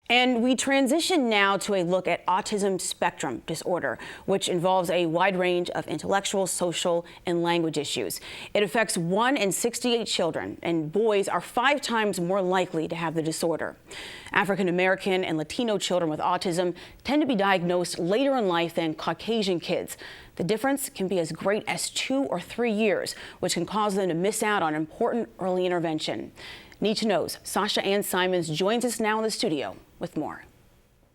And we transition now to a look at autism spectrum disorder, which involves a wide range of intellectual, social, and language issues. It affects 1 in 68 children, and boys are 5 times more likely to have the disorder. African American and Latino children with autism tend to be diagnosed later in life than Caucasian kids. The difference can be as great as 2 or 3 years, which can cause them to miss out on important early intervention. Need to Know's Sasha Ann Simons joins us now in the studio with more.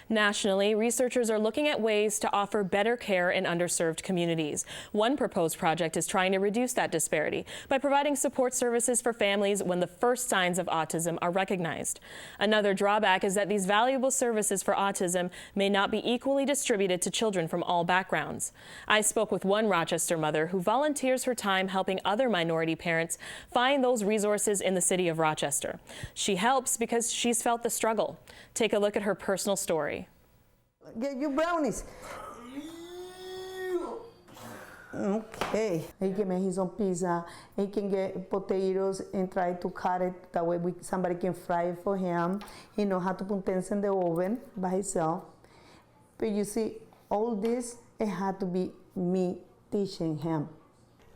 Nationally, researchers are looking at ways to offer better care in underserved communities. One proposed project is trying to reduce that disparity by providing support services for families when the first signs of autism are recognized. Another drawback is that these valuable services for autism may not be equally distributed to children from all backgrounds. I spoke with one Rochester mother who volunteers her time helping other minority parents find those resources in the city of Rochester. She helps because she's felt the struggle. Take a look at her personal story. Get you brownies. Okay. He can make his own pizza. He can get potatoes and try to cut it. That way somebody can fry it for him. He knows how to put things in the oven by himself. But you see, all this, it had to be me teaching him.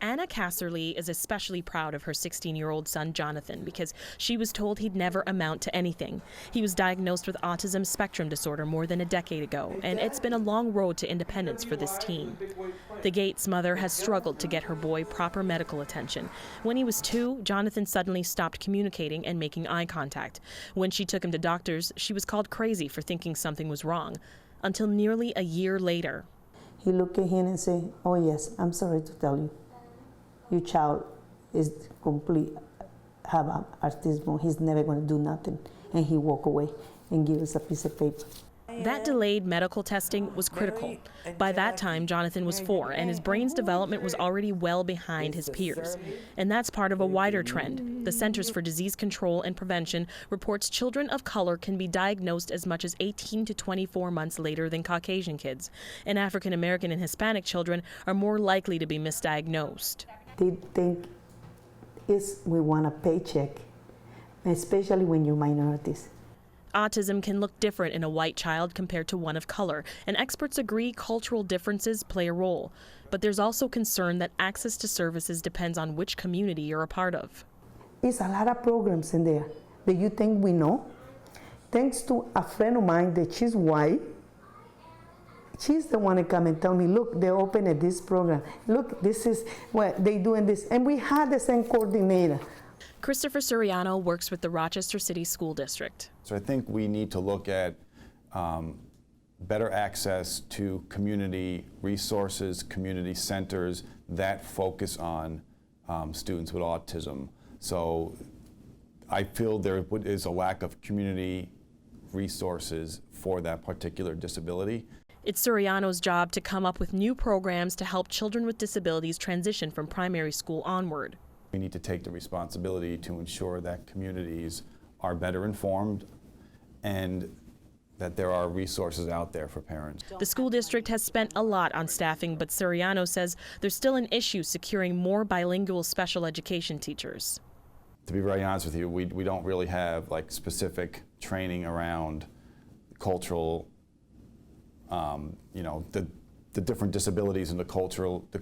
Anna Casserly is especially proud of her 16-year-old son, Jonathan, because she was told he'd never amount to anything. He was diagnosed with autism spectrum disorder more than a decade ago, and it's been a long road to independence for this teen. The Gates mother has struggled to get her boy proper medical attention. When he was 2, Jonathan suddenly stopped communicating and making eye contact. When she took him to doctors, she was called crazy for thinking something was wrong, until nearly a year later. He looked at him and said, "Oh yes, I'm sorry to tell you. Your child is complete, have autism. He's never going to do nothing." And he walked away and gave us a piece of paper. That delayed medical testing was critical. By that time, Jonathan was 4, and his brain's development was already well behind his peers. And that's part of a wider trend. The Centers for Disease Control and Prevention reports children of color can be diagnosed as much as 18 to 24 months later than Caucasian kids. And African American and Hispanic children are more likely to be misdiagnosed. They think we want a paycheck, especially when you're minorities. Autism can look different in a white child compared to one of color, and experts agree cultural differences play a role. But there's also concern that access to services depends on which community you're a part of. There's a lot of programs in there that you think we know. Thanks to a friend of mine that she's white, she's the one that come and tell me, look, they opened this program. Look, this is what they doing this. And we had the same coordinator. Christopher Suriano works with the Rochester City School District. So I think we need to look at better access to community resources, community centers that focus on students with autism. So I feel there is a lack of community resources for that particular disability. It's Suriano's job to come up with new programs to help children with disabilities transition from primary school onward. We need to take the responsibility to ensure that communities are better informed and that there are resources out there for parents. The school district has spent a lot on staffing, but Suriano says there's still an issue securing more bilingual special education teachers. To be very honest with you, we don't really have like specific training around cultural, the different disabilities and the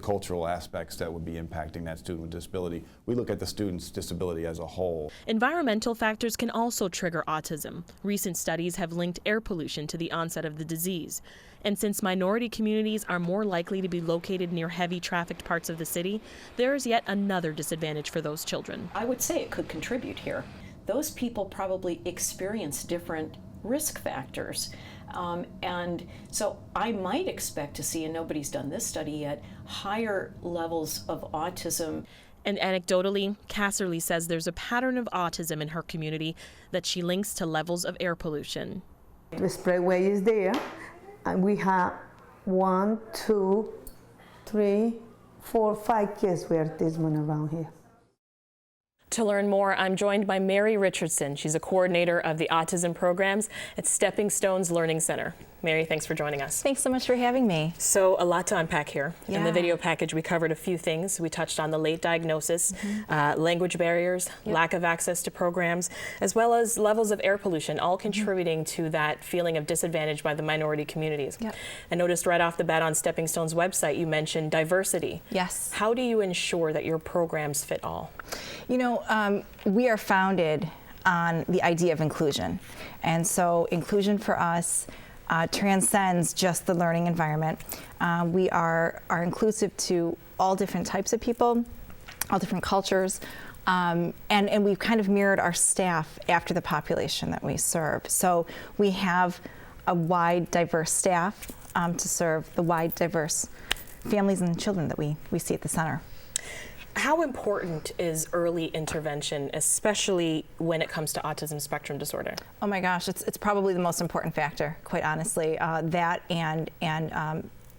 cultural aspects that would be impacting that student with disability. We look at the student's disability as a whole. Environmental factors can also trigger autism. Recent studies have linked air pollution to the onset of the disease. And since minority communities are more likely to be located near heavy trafficked parts of the city, there is yet another disadvantage for those children. I would say it could contribute here. Those people probably experience different risk factors. And so I might expect to see, and nobody's done this study yet, higher levels of autism. And anecdotally, Casserly says there's a pattern of autism in her community that she links to levels of air pollution. The spreadway is there, and we have 1, 2, 3, 4, 5 kids with autism around here. To learn more, I'm joined by Mary Richardson. She's a coordinator of the autism programs at Stepping Stones Learning Center. Mary, thanks for joining us. Thanks so much for having me. So a lot to unpack here. In the Yeah. video package, we covered a few things. We touched on the late diagnosis, language barriers, lack of access to programs, as well as levels of air pollution, all contributing to that feeling of disadvantage by the minority communities. Yep. I noticed right off the bat on Stepping Stone's website, you mentioned diversity. Yes. How do you ensure that your programs fit all? You know, we are founded on the idea of inclusion. And so inclusion for us transcends just the learning environment. We are inclusive to all different types of people, all different cultures, and we've kind of mirrored our staff after the population that we serve. So we have a wide, diverse staff to serve the wide, diverse families and children that we see at the center. How important is early intervention, especially when it comes to autism spectrum disorder? Oh my gosh, it's probably the most important factor, quite honestly. That and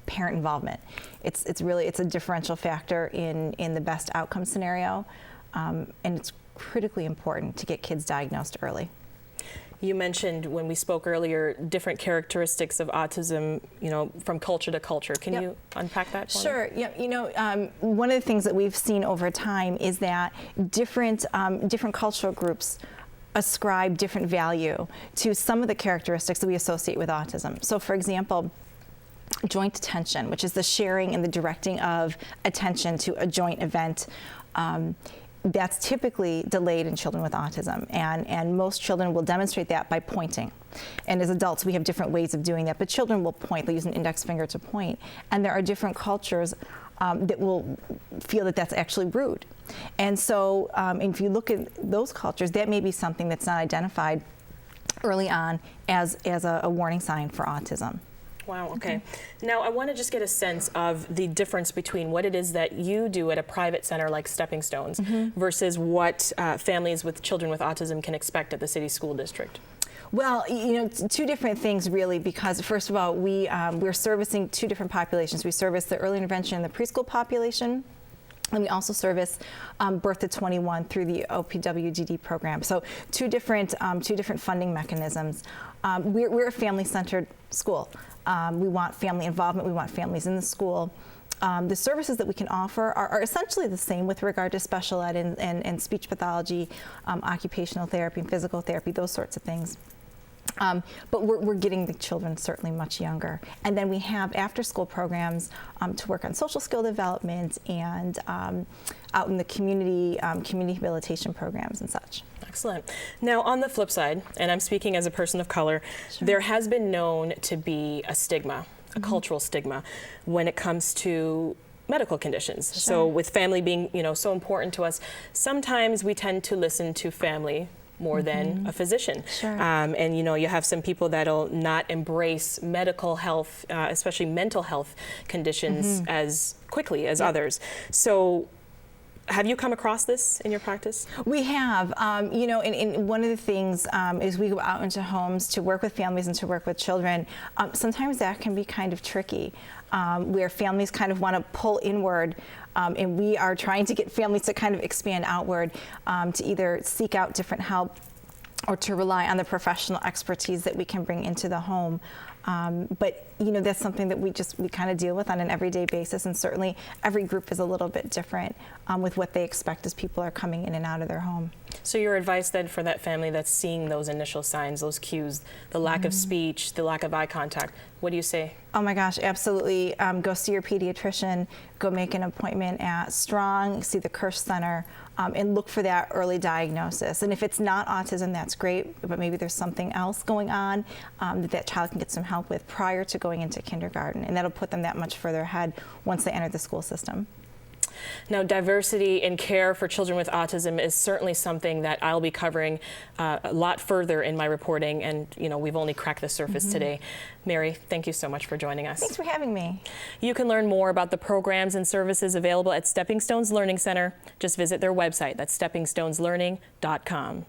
parent involvement. It's a differential factor in the best outcome scenario, and it's critically important to get kids diagnosed early. You mentioned when we spoke earlier different characteristics of autism, you know, from culture to culture. Can Yep. you unpack that for me? Sure. Yeah. You know, one of the things that we've seen over time is that different cultural groups ascribe different value to some of the characteristics that we associate with autism. So, for example, joint attention, which is the sharing and the directing of attention to a joint event. That's typically delayed in children with autism, and most children will demonstrate that by pointing. And as adults, we have different ways of doing that, but children will point. They'll use an index finger to point. And there are different cultures that will feel that that's actually rude. And so if you look at those cultures, that may be something that's not identified early on as a warning sign for autism. Wow, okay. Now I want to just get a sense of the difference between what it is that you do at a private center like Stepping Stones versus what families with children with autism can expect at the city school district. Well, you know, two different things really, because first of all, we're servicing two different populations. We service the early intervention and the preschool population. And we also service birth to 21 through the OPWDD program. So two different funding mechanisms. We're a family-centered school. We want family involvement. We want families in the school. The services that we can offer are essentially the same with regard to special ed and speech pathology, occupational therapy, and physical therapy, those sorts of things. But we're getting the children certainly much younger. And then we have after-school programs to work on social skill development and out in the community, community rehabilitation programs and such. Excellent. Now, on the flip side, and I'm speaking as a person of color, there has been known to be a stigma, a cultural stigma, when it comes to medical conditions. Sure. So with family being, you know, so important to us, sometimes we tend to listen to family more than a physician. Sure. And you know, you have some people that'll not embrace medical health, especially mental health conditions as quickly as others. So have you come across this in your practice? We have. You know, and one of the things is we go out into homes to work with families and to work with children. Sometimes that can be kind of tricky, where families kind of want to pull inward, and we are trying to get families to kind of expand outward, to either seek out different help or to rely on the professional expertise that we can bring into the home. But you know, that's something that we kind of deal with on an everyday basis, and certainly every group is a little bit different with what they expect as people are coming in and out of their home. So your advice then for that family that's seeing those initial signs, those cues, the lack of speech, the lack of eye contact, what do you say? Oh my gosh, absolutely. Go see your pediatrician, go make an appointment at Strong, see the Kirsch Center, and look for that early diagnosis. And if it's not autism, that's great, but maybe there's something else going on that child can get some help with prior to going into kindergarten, and that'll put them that much further ahead once they enter the school system. Now, diversity in care for children with autism is certainly something that I'll be covering a lot further in my reporting, and you know, we've only cracked the surface today. Mary, thank you so much for joining us. Thanks for having me. You can learn more about the programs and services available at Stepping Stones Learning Center. Just visit their website. That's steppingstoneslearning.com.